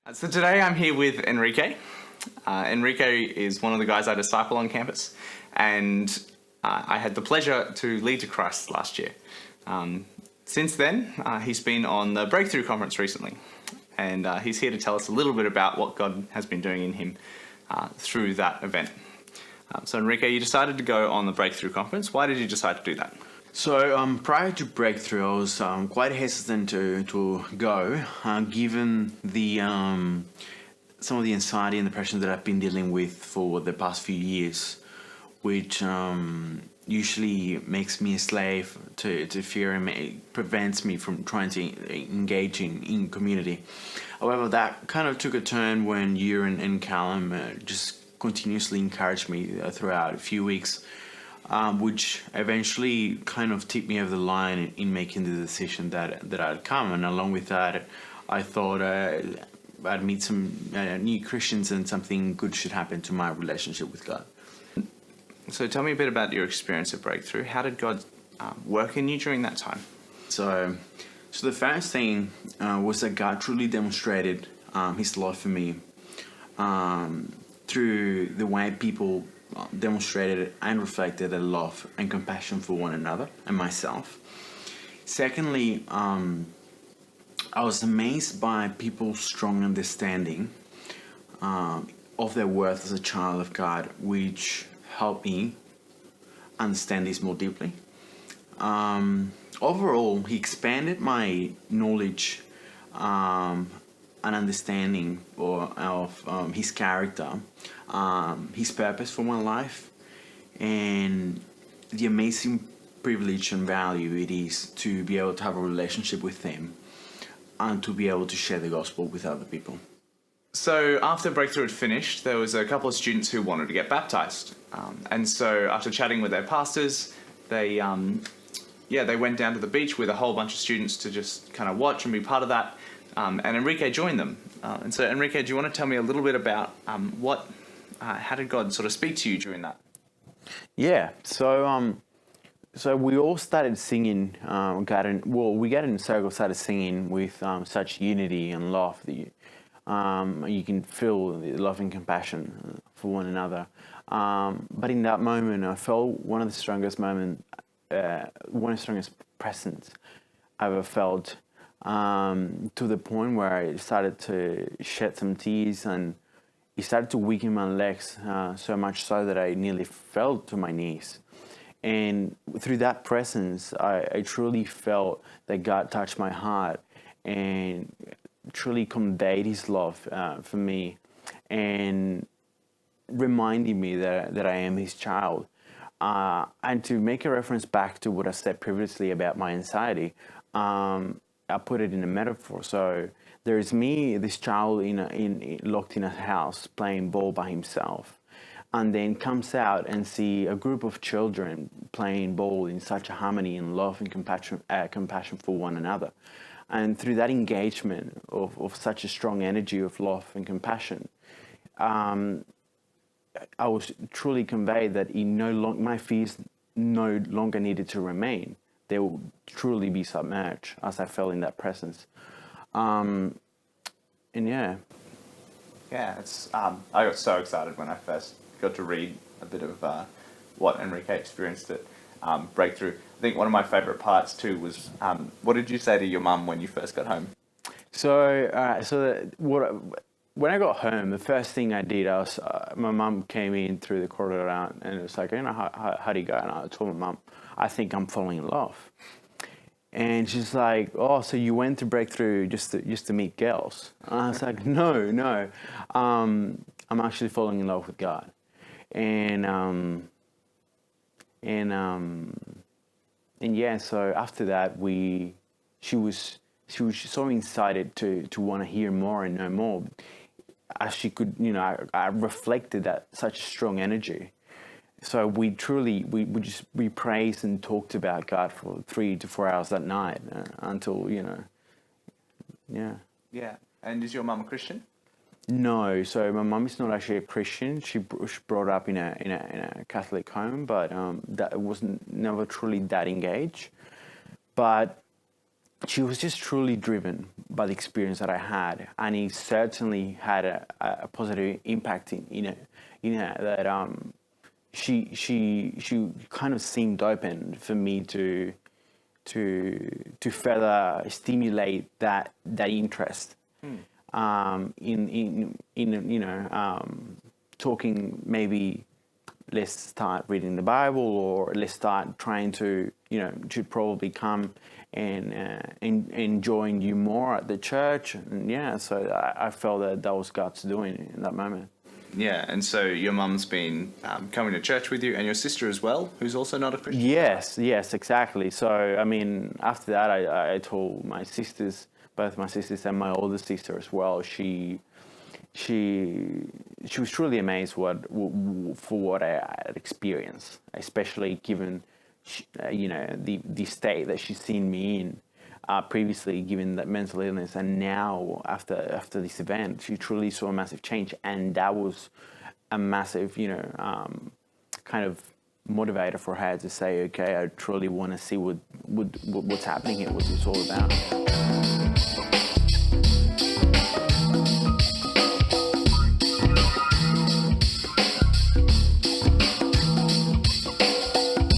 So today I'm here with Enrique. Enrique is one of the guys I disciple on campus, and I had the pleasure to lead to Christ last year. Since then, he's been on the Breakthrough Conference recently, and he's here to tell us a little bit about what God has been doing in him through that event. So Enrique, you decided to go on the Breakthrough Conference. Why did you decide to do that? So prior to Breakthrough, I was quite hesitant to go, given the some of the anxiety and depression that I've been dealing with for the past few years, which usually makes me a slave to fear and prevents me from trying to engage in community. However, that kind of took a turn when you and Callum just continuously encouraged me throughout a few weeks. Which eventually kind of tipped me over the line in making the decision that I'd come. And along with that, I thought I'd meet some new Christians and something good should happen to my relationship with God. So tell me a bit about your experience at Breakthrough. How did God work in you during that time? So the first thing was that God truly demonstrated His love for me through the way people demonstrated and reflected a love and compassion for one another and myself. Secondly, I was amazed by people's strong understanding of their worth as a child of God, which helped me understand this more deeply. Overall, he expanded my knowledge and understanding of his character, his purpose for my life, and the amazing privilege and value it is to be able to have a relationship with him and to be able to share the gospel with other people. So after Breakthrough had finished, there was a couple of students who wanted to get baptized. And so after chatting with their pastors, they went down to the beach with a whole bunch of students to just kind of watch and be part of that. And Enrique joined them. And so Enrique, do you want to tell me a little bit about how did God sort of speak to you during that? Yeah, so we all started singing, we got in a circle, started singing with such unity and love that you can feel the love and compassion for one another. But in that moment, I felt one of the strongest presence I ever felt, to the point where I started to shed some tears and it started to weaken my legs so much so that I nearly fell to my knees. And through that presence, I truly felt that God touched my heart and truly conveyed His love for me and reminding me that I am His child. And to make a reference back to what I said previously about my anxiety, I put it in a metaphor. So there's me, this child locked in a house playing ball by himself, and then comes out and see a group of children playing ball in such a harmony and love and compassion for one another. And through that engagement of such a strong energy of love and compassion, I was truly conveyed that my fears no longer needed to remain. They will truly be submerged as I fell in that presence. And yeah. Yeah, I got so excited when I first got to read a bit of what Enrique experienced at Breakthrough. I think one of my favourite parts too was, what did you say to your mum when you first got home? When I got home, the first thing I did, my mum came in through the corridor and it was like, how do you go? And I told my mum, I think I'm falling in love. And she's like, oh, so you went to Breakthrough just to meet girls? And I was like, no, I'm actually falling in love with God. And yeah, so after that, she was so excited to want to hear more and know more, as she could, I reflected that such strong energy. So we praised and talked about God for 3 to 4 hours that night until, yeah. Yeah. And is your mum a Christian? No, so my mum is not actually a Christian. She brought up in a Catholic home, but that wasn't never truly that engaged. But she was just truly driven by the experience that I had, and it certainly had a positive impact in her that she kind of seemed open for me to further stimulate that interest in talking. Maybe let's start reading the Bible, or let's start trying to to probably come and join you more at the church. And yeah, so I felt that was God's doing in that moment. Yeah, and so your mum's been coming to church with you, and your sister as well, who's also not a Christian? Yes, exactly. So, I mean, after that, I told my sisters, both my sisters and my older sister as well. She was truly amazed for what I had experienced, especially given the state that she's seen me in previously, given that mental illness, and now after this event, she truly saw a massive change, and that was a massive kind of motivator for her to say, okay, I truly want to see what's happening here, what it's all about.